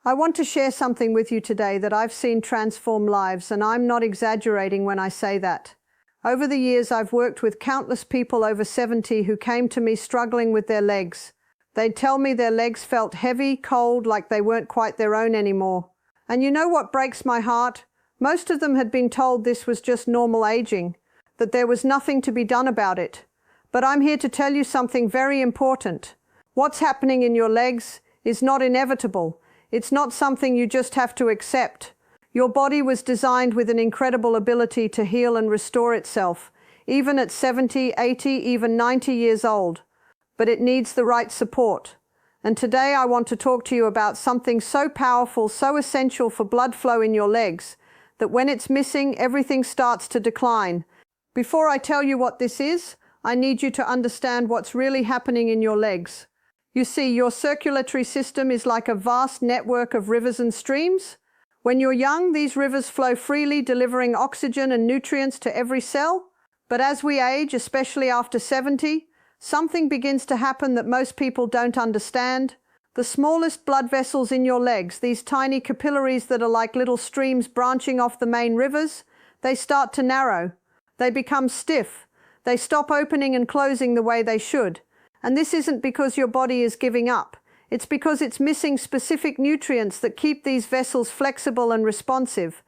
I want to share something with you today that I've seen transform lives, and I'm not exaggerating when I say that. Over the years, I've worked with countless people over 70 who came to me struggling with their legs. They'd tell me their legs felt heavy, cold, like they weren't quite their own anymore. And you know what breaks my heart? Most of them had been told this was just normal aging, that there was nothing to be done about it. But I'm here to tell you something very important. What's happening in your legs is not inevitable. It's not something you just have to accept. Your body was designed with an incredible ability to heal and restore itself, even at 70, 80, even 90 years old. But it needs the right support. And today I want to talk to you about something so powerful, so essential for blood flow in your legs, that when it's missing, everything starts to decline. Before I tell you what this is, I need you to understand what's really happening in your legs. You see, your circulatory system is like a vast network of rivers and streams. When you're young, these rivers flow freely, delivering oxygen and nutrients to every cell. But as we age, especially after 70, something begins to happen that most people don't understand. The smallest blood vessels in your legs, these tiny capillaries that are like little streams branching off the main rivers, they start to narrow. They become stiff. They stop opening and closing the way they should. And this isn't because your body is giving up. It's because it's missing specific nutrients that keep these vessels flexible and responsive.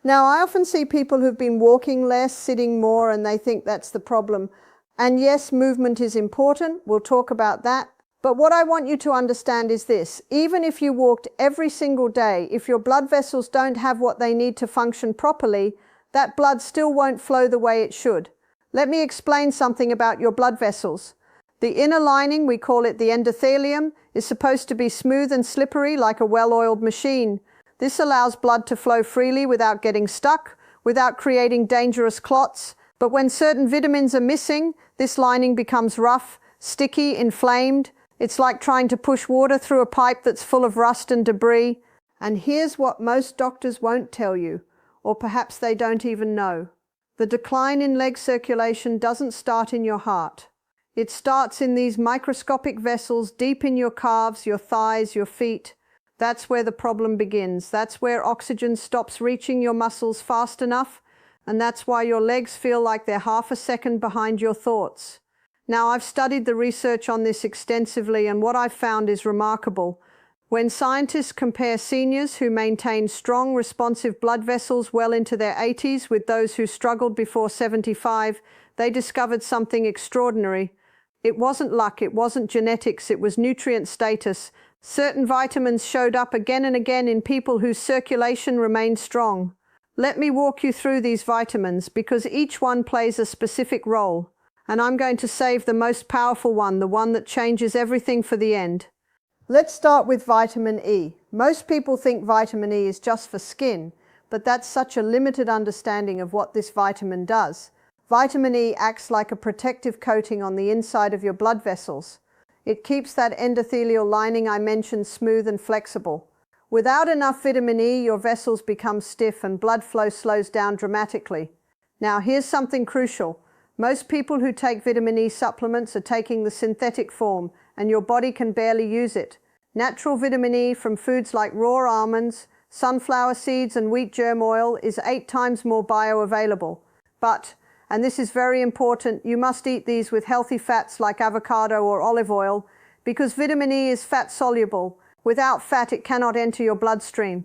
Now, I often see people who've been walking less, sitting more, and they think that's the problem. And yes, movement is important. We'll talk about that. But what I want you to understand is this. Even if you walked every single day, if your blood vessels don't have what they need to function properly, that blood still won't flow the way it should. Let me explain something about your blood vessels. The inner lining, we call it the endothelium, is supposed to be smooth and slippery like a well-oiled machine. This allows blood to flow freely without getting stuck, without creating dangerous clots. But when certain vitamins are missing, this lining becomes rough, sticky, inflamed. It's like trying to push water through a pipe that's full of rust and debris. And here's what most doctors won't tell you, or perhaps they don't even know. The decline in leg circulation doesn't start in your heart. It starts in these microscopic vessels deep in your calves, your thighs, your feet. That's where the problem begins. That's where oxygen stops reaching your muscles fast enough, and that's why your legs feel like they're half a second behind your thoughts. Now, I've studied the research on this extensively, and what I've found is remarkable. When scientists compare seniors who maintain strong, responsive blood vessels well into their 80s with those who struggled before 75, they discovered something extraordinary. It wasn't luck, it wasn't genetics, it was nutrient status. Certain vitamins showed up again and again in people whose circulation remained strong. Let me walk you through these vitamins because each one plays a specific role. And I'm going to save the most powerful one, the one that changes everything for the end. Let's start with vitamin E. Most people think vitamin E is just for skin, but that's such a limited understanding of what this vitamin does. Vitamin E acts like a protective coating on the inside of your blood vessels. It keeps that endothelial lining I mentioned smooth and flexible. Without enough vitamin E, your vessels become stiff and blood flow slows down dramatically. Now, here's something crucial. Most people who take vitamin E supplements are taking the synthetic form, and your body can barely use it. Natural vitamin E from foods like raw almonds, sunflower seeds, and wheat germ oil is 8 times more bioavailable. But, and this is very important, you must eat these with healthy fats like avocado or olive oil, because vitamin E is fat soluble. Without fat, it cannot enter your bloodstream.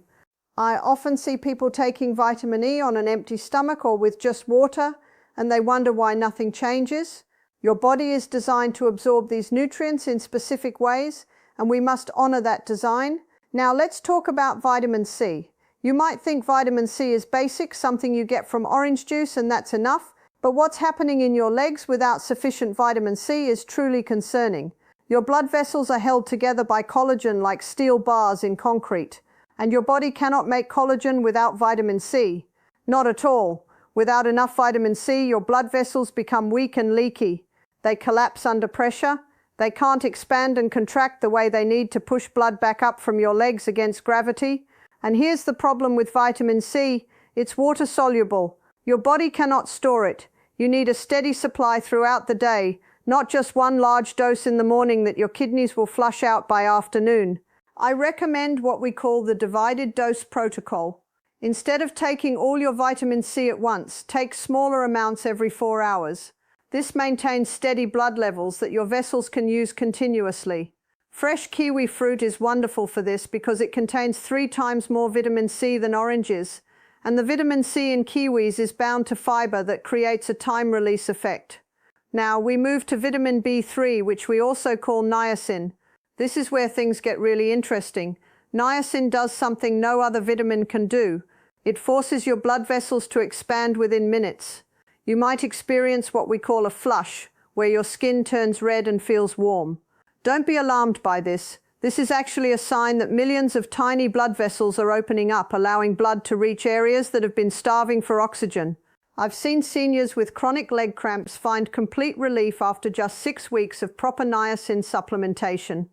I often see people taking vitamin E on an empty stomach or with just water, and they wonder why nothing changes. Your body is designed to absorb these nutrients in specific ways, and we must honor that design. Now let's talk about vitamin C. You might think vitamin C is basic, something you get from orange juice, and that's enough. But what's happening in your legs without sufficient vitamin C is truly concerning. Your blood vessels are held together by collagen like steel bars in concrete. And your body cannot make collagen without vitamin C. Not at all. Without enough vitamin C, your blood vessels become weak and leaky. They collapse under pressure. They can't expand and contract the way they need to push blood back up from your legs against gravity. And here's the problem with vitamin C. It's water soluble. Your body cannot store it. You need a steady supply throughout the day, not just one large dose in the morning that your kidneys will flush out by afternoon. I recommend what we call the divided dose protocol. Instead of taking all your vitamin C at once, take smaller amounts every 4 hours. This maintains steady blood levels that your vessels can use continuously. Fresh kiwi fruit is wonderful for this because it contains 3 times more vitamin C than oranges, and the vitamin C in kiwis is bound to fiber that creates a time-release effect. Now we move to vitamin B3, which we also call niacin. This is where things get really interesting. Niacin does something no other vitamin can do. It forces your blood vessels to expand within minutes. You might experience what we call a flush, where your skin turns red and feels warm. Don't be alarmed by this. This is actually a sign that millions of tiny blood vessels are opening up, allowing blood to reach areas that have been starving for oxygen. I've seen seniors with chronic leg cramps find complete relief after just 6 weeks of proper niacin supplementation.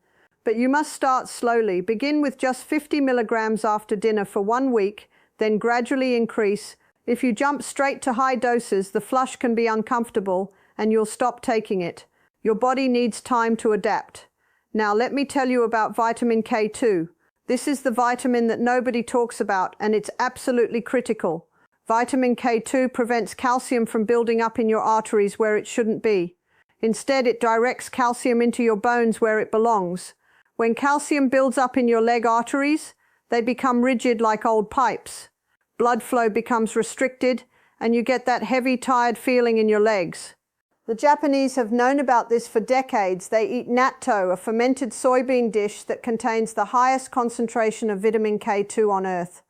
But you must start slowly. Begin with just 50 milligrams after dinner for 1 week, then gradually increase. If you jump straight to high doses, the flush can be uncomfortable and you'll stop taking it. Your body needs time to adapt. Now let me tell you about vitamin K2. This is the vitamin that nobody talks about, and it's absolutely critical. Vitamin K2 prevents calcium from building up in your arteries where it shouldn't be. Instead, it directs calcium into your bones where it belongs. When calcium builds up in your leg arteries, they become rigid like old pipes. Blood flow becomes restricted, and you get that heavy, tired feeling in your legs. The Japanese have known about this for decades. They eat natto, a fermented soybean dish that contains the highest concentration of vitamin K2 on Earth.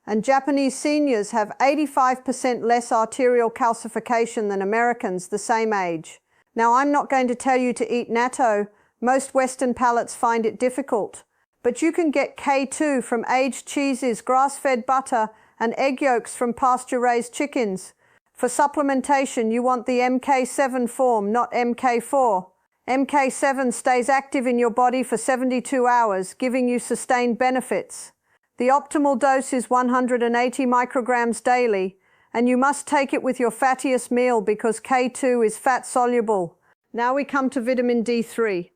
And Japanese seniors have 85% less arterial calcification than Americans the same age. Now, I'm not going to tell you to eat natto. Most Western palates find it difficult. But you can get K2 from aged cheeses, grass-fed butter, and egg yolks from pasture-raised chickens. For supplementation, you want the MK7 form, not MK4. MK7 stays active in your body for 72 hours, giving you sustained benefits. The optimal dose is 180 micrograms daily, and you must take it with your fattiest meal because K2 is fat-soluble. Now we come to vitamin D3.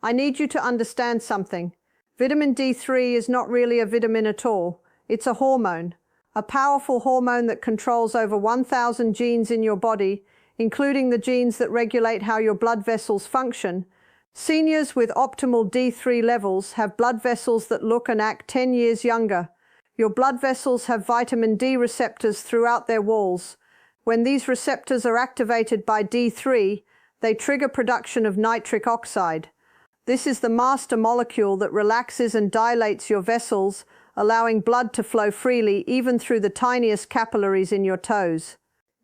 I need you to understand something. Vitamin D3 is not really a vitamin at all. It's a hormone. A powerful hormone that controls over 1,000 genes in your body, including the genes that regulate how your blood vessels function. Seniors with optimal D3 levels have blood vessels that look and act 10 years younger. Your blood vessels have vitamin D receptors throughout their walls. When these receptors are activated by D3, they trigger production of nitric oxide. This is the master molecule that relaxes and dilates your vessels, allowing blood to flow freely even through the tiniest capillaries in your toes.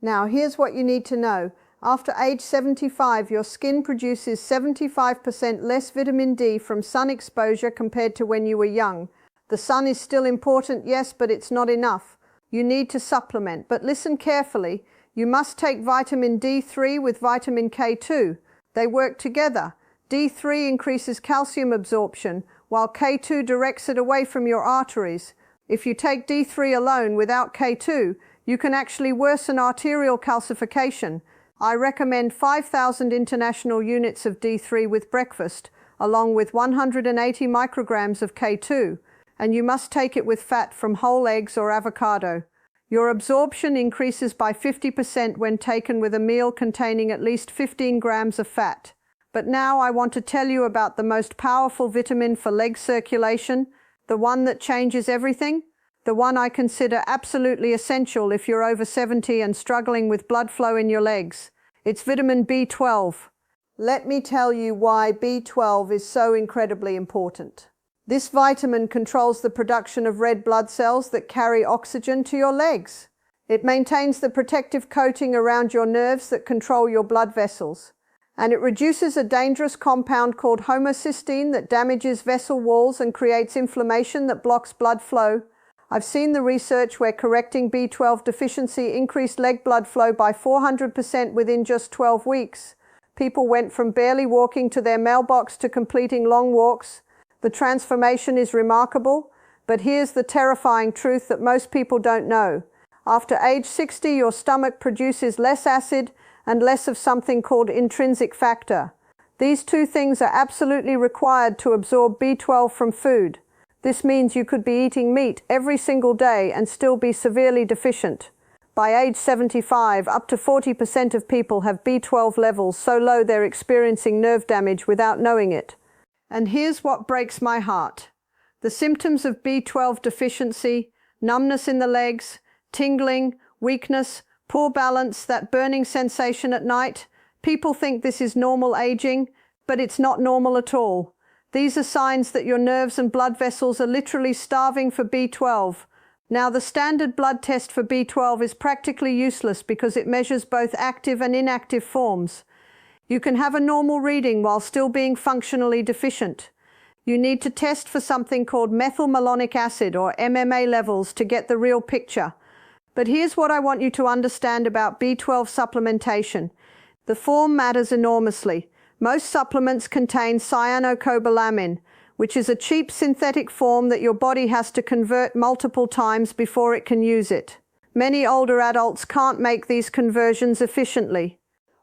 Now, here's what you need to know. After age 75, your skin produces 75% less vitamin D from sun exposure compared to when you were young. The sun is still important, yes, but it's not enough. You need to supplement, but listen carefully. You must take vitamin D3 with vitamin K2. They work together. D3 increases calcium absorption, while K2 directs it away from your arteries. If you take D3 alone without K2, you can actually worsen arterial calcification. I recommend 5,000 international units of D3 with breakfast, along with 180 micrograms of K2, and you must take it with fat from whole eggs or avocado. Your absorption increases by 50% when taken with a meal containing at least 15 grams of fat. But now I want to tell you about the most powerful vitamin for leg circulation, the one that changes everything, the one I consider absolutely essential if you're over 70 and struggling with blood flow in your legs. It's vitamin B12. Let me tell you why B12 is so incredibly important. This vitamin controls the production of red blood cells that carry oxygen to your legs. It maintains the protective coating around your nerves that control your blood vessels. And it reduces a dangerous compound called homocysteine that damages vessel walls and creates inflammation that blocks blood flow. I've seen the research where correcting B12 deficiency increased leg blood flow by 400% within just 12 weeks. People went from barely walking to their mailbox to completing long walks. The transformation is remarkable, but here's the terrifying truth that most people don't know. After age 60, your stomach produces less acid and less of something called intrinsic factor. These two things are absolutely required to absorb B12 from food. This means you could be eating meat every single day and still be severely deficient. By age 75, up to 40% of people have B12 levels so low they're experiencing nerve damage without knowing it. And here's what breaks my heart. The symptoms of B12 deficiency: numbness in the legs, tingling, weakness, poor balance, that burning sensation at night. People think this is normal aging, but it's not normal at all. These are signs that your nerves and blood vessels are literally starving for B12. Now, the standard blood test for B12 is practically useless because it measures both active and inactive forms. You can have a normal reading while still being functionally deficient. You need to test for something called methylmalonic acid, or MMA levels, to get the real picture. But here's what I want you to understand about B12 supplementation. The form matters enormously. Most supplements contain cyanocobalamin, which is a cheap synthetic form that your body has to convert multiple times before it can use it. Many older adults can't make these conversions efficiently.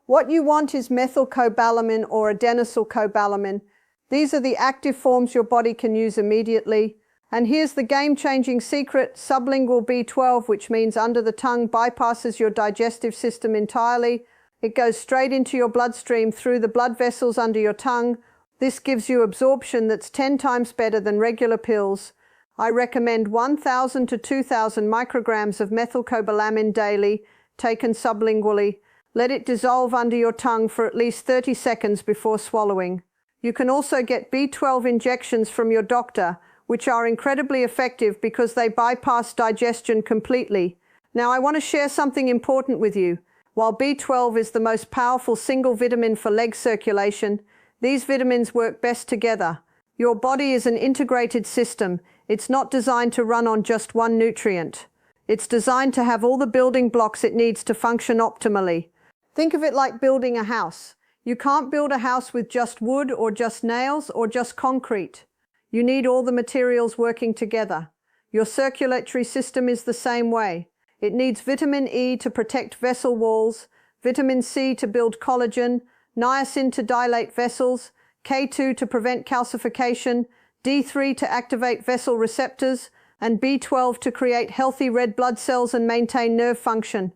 What you want is methylcobalamin or adenosylcobalamin. These are the active forms your body can use immediately. And here's the game-changing secret: sublingual B12, which means under the tongue, bypasses your digestive system entirely. It goes straight into your bloodstream through the blood vessels under your tongue. This gives you absorption that's 10 times better than regular pills. I recommend 1,000 to 2,000 micrograms of methylcobalamin daily, taken sublingually. Let it dissolve under your tongue for at least 30 seconds before swallowing. You can also get B12 injections from your doctor, which are incredibly effective because they bypass digestion completely. Now, I want to share something important with you. While B12 is the most powerful single vitamin for leg circulation, these vitamins work best together. Your body is an integrated system. It's not designed to run on just one nutrient. It's designed to have all the building blocks it needs to function optimally. Think of it like building a house. You can't build a house with just wood or just nails or just concrete. You need all the materials working together. Your circulatory system is the same way. It needs vitamin E to protect vessel walls, vitamin C to build collagen, niacin to dilate vessels, K2 to prevent calcification, D3 to activate vessel receptors, and B12 to create healthy red blood cells and maintain nerve function.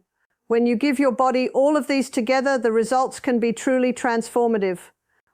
When you give your body all of these together, the results can be truly transformative.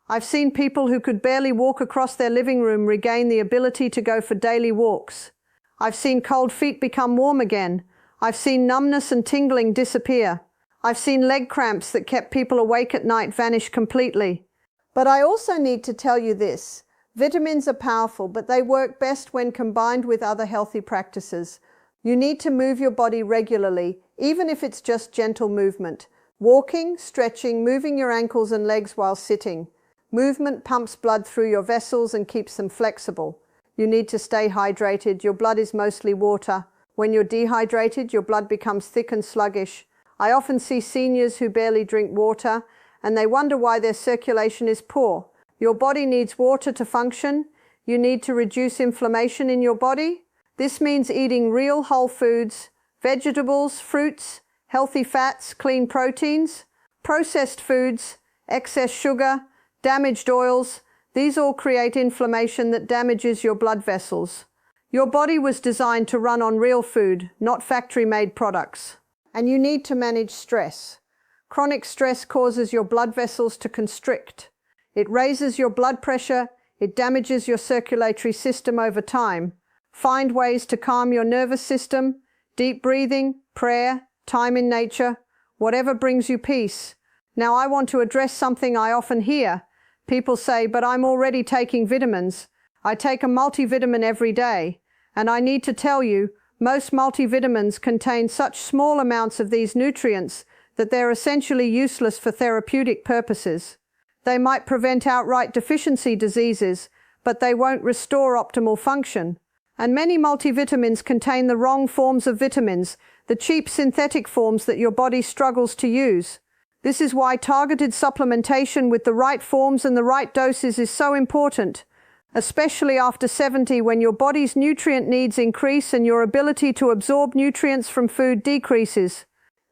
I've seen people who could barely walk across their living room regain the ability to go for daily walks. I've seen cold feet become warm again. I've seen numbness and tingling disappear. I've seen leg cramps that kept people awake at night vanish completely. But I also need to tell you this. Vitamins are powerful, but they work best when combined with other healthy practices. You need to move your body regularly, even if it's just gentle movement. Walking, stretching, moving your ankles and legs while sitting. Movement pumps blood through your vessels and keeps them flexible. You need to stay hydrated. Your blood is mostly water. When you're dehydrated, your blood becomes thick and sluggish. I often see seniors who barely drink water, and they wonder why their circulation is poor. Your body needs water to function. You need to reduce inflammation in your body. This means eating real whole foods, vegetables, fruits, healthy fats, clean proteins. Processed foods, excess sugar, damaged oils, these all create inflammation that damages your blood vessels. Your body was designed to run on real food, not factory-made products. And you need to manage stress. Chronic stress causes your blood vessels to constrict. It raises your blood pressure. It damages your circulatory system over time. Find ways to calm your nervous system. Deep breathing, prayer, time in nature, whatever brings you peace. Now, I want to address something I often hear. People say, but I'm already taking vitamins. I take a multivitamin every day. And I need to tell you, most multivitamins contain such small amounts of these nutrients that they're essentially useless for therapeutic purposes. They might prevent outright deficiency diseases, but they won't restore optimal function. And many multivitamins contain the wrong forms of vitamins, the cheap synthetic forms that your body struggles to use. This is why targeted supplementation with the right forms and the right doses is so important, especially after 70, when your body's nutrient needs increase and your ability to absorb nutrients from food decreases.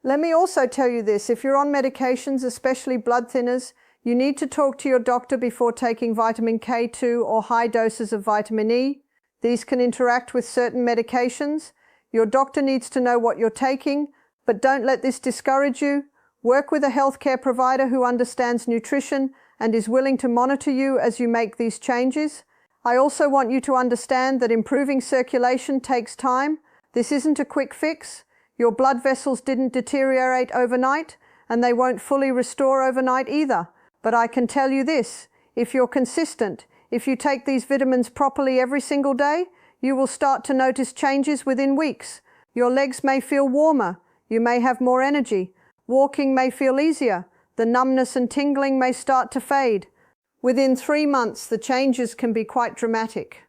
Let me also tell you this: if you're on medications, especially blood thinners, you need to talk to your doctor before taking vitamin K2 or high doses of vitamin E. These can interact with certain medications. Your doctor needs to know what you're taking, but don't let this discourage you. Work with a healthcare provider who understands nutrition and is willing to monitor you as you make these changes. I also want you to understand that improving circulation takes time. This isn't a quick fix. Your blood vessels didn't deteriorate overnight, and they won't fully restore overnight either. But I can tell you this, if you're consistent, if you take these vitamins properly every single day, you will start to notice changes within weeks. Your legs may feel warmer. You may have more energy. Walking may feel easier. The numbness and tingling may start to fade. Within 3 months, the changes can be quite dramatic.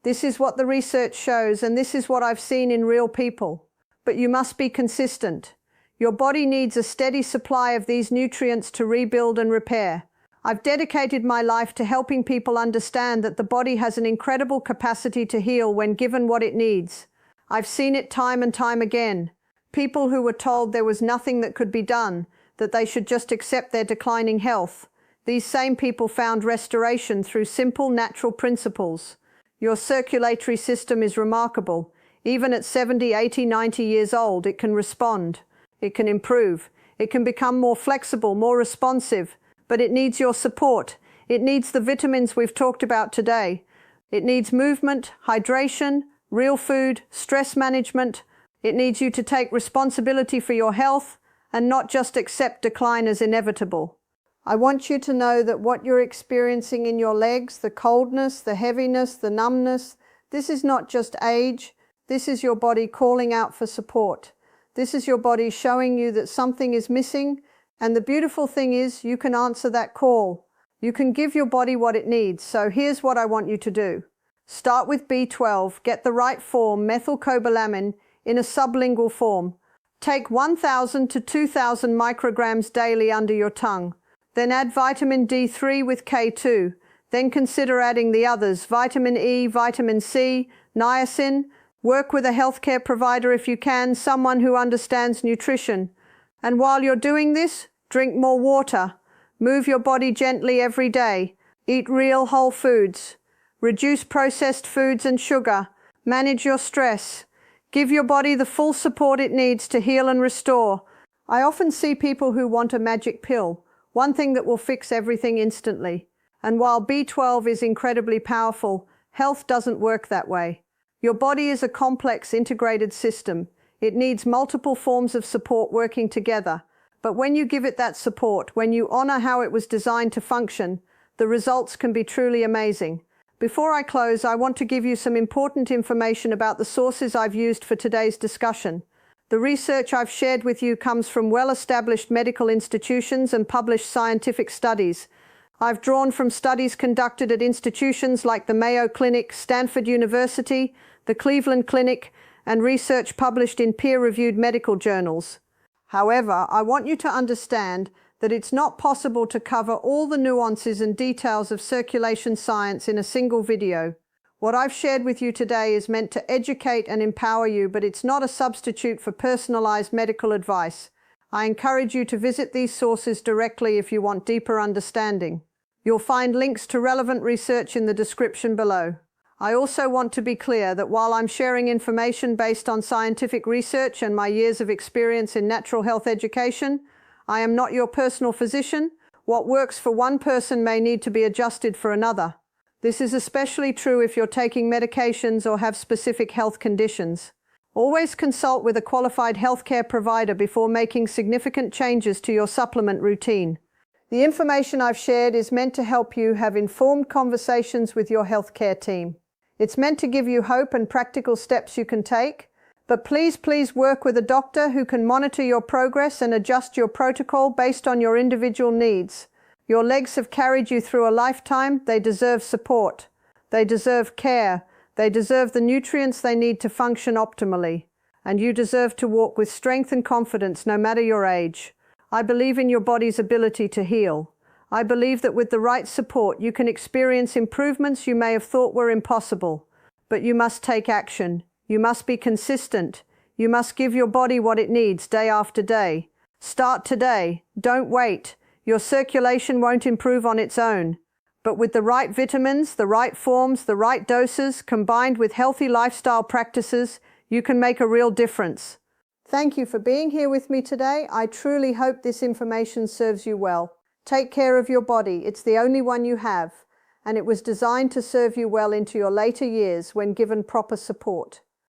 This is what the research shows, and this is what I've seen in real people. But you must be consistent. Your body needs a steady supply of these nutrients to rebuild and repair. I've dedicated my life to helping people understand that the body has an incredible capacity to heal when given what it needs. I've seen it time and time again. People who were told there was nothing that could be done, that they should just accept their declining health. These same people found restoration through simple natural principles. Your circulatory system is remarkable. Even at 70, 80, 90 years old, it can respond. It can improve. It can become more flexible, more responsive. But it needs your support. It needs the vitamins we've talked about today. It needs movement, hydration, real food, stress management. It needs you to take responsibility for your health and not just accept decline as inevitable. I want you to know that what you're experiencing in your legs, the coldness, the heaviness, the numbness, this is not just age. This is your body calling out for support. This is your body showing you that something is missing, and the beautiful thing is you can answer that call. You can give your body what it needs. So here's what I want you to do. Start with B12. Get the right form, methylcobalamin, in a sublingual form. Take 1,000 to 2,000 micrograms daily under your tongue. Then add vitamin D3 with K2. Then consider adding the others, vitamin E, vitamin C, niacin. Work with a healthcare provider if you can, someone who understands nutrition. And while you're doing this, drink more water. Move your body gently every day. Eat real whole foods. Reduce processed foods and sugar. Manage your stress. Give your body the full support it needs to heal and restore. I often see people who want a magic pill, one thing that will fix everything instantly. And while B12 is incredibly powerful, health doesn't work that way. Your body is a complex, integrated system. It needs multiple forms of support working together. But when you give it that support, when you honor how it was designed to function, the results can be truly amazing. Before I close, I want to give you some important information about the sources I've used for today's discussion. The research I've shared with you comes from well-established medical institutions and published scientific studies. I've drawn from studies conducted at institutions like the Mayo Clinic, Stanford University, the Cleveland Clinic, and research published in peer-reviewed medical journals. However, I want you to understand that it's not possible to cover all the nuances and details of circulation science in a single video. What I've shared with you today is meant to educate and empower you, but it's not a substitute for personalized medical advice. I encourage you to visit these sources directly if you want deeper understanding. You'll find links to relevant research in the description below. I also want to be clear that while I'm sharing information based on scientific research and my years of experience in natural health education, I am not your personal physician. What works for one person may need to be adjusted for another. This is especially true if you're taking medications or have specific health conditions. Always consult with a qualified healthcare provider before making significant changes to your supplement routine. The information I've shared is meant to help you have informed conversations with your healthcare team. It's meant to give you hope and practical steps you can take, but please work with a doctor who can monitor your progress and adjust your protocol based on your individual needs. Your legs have carried you through a lifetime. They deserve support. They deserve care. They deserve the nutrients they need to function optimally. And you deserve to walk with strength and confidence no matter your age. I believe in your body's ability to heal. I believe that with the right support, you can experience improvements you may have thought were impossible. But you must take action. You must be consistent. You must give your body what it needs day after day. Start today. Don't wait. Your circulation won't improve on its own. But with the right vitamins, the right forms, the right doses, combined with healthy lifestyle practices, you can make a real difference. Thank you for being here with me today. I truly hope this information serves you well. Take care of your body. It's the only one you have, and it was designed to serve you well into your later years when given proper support.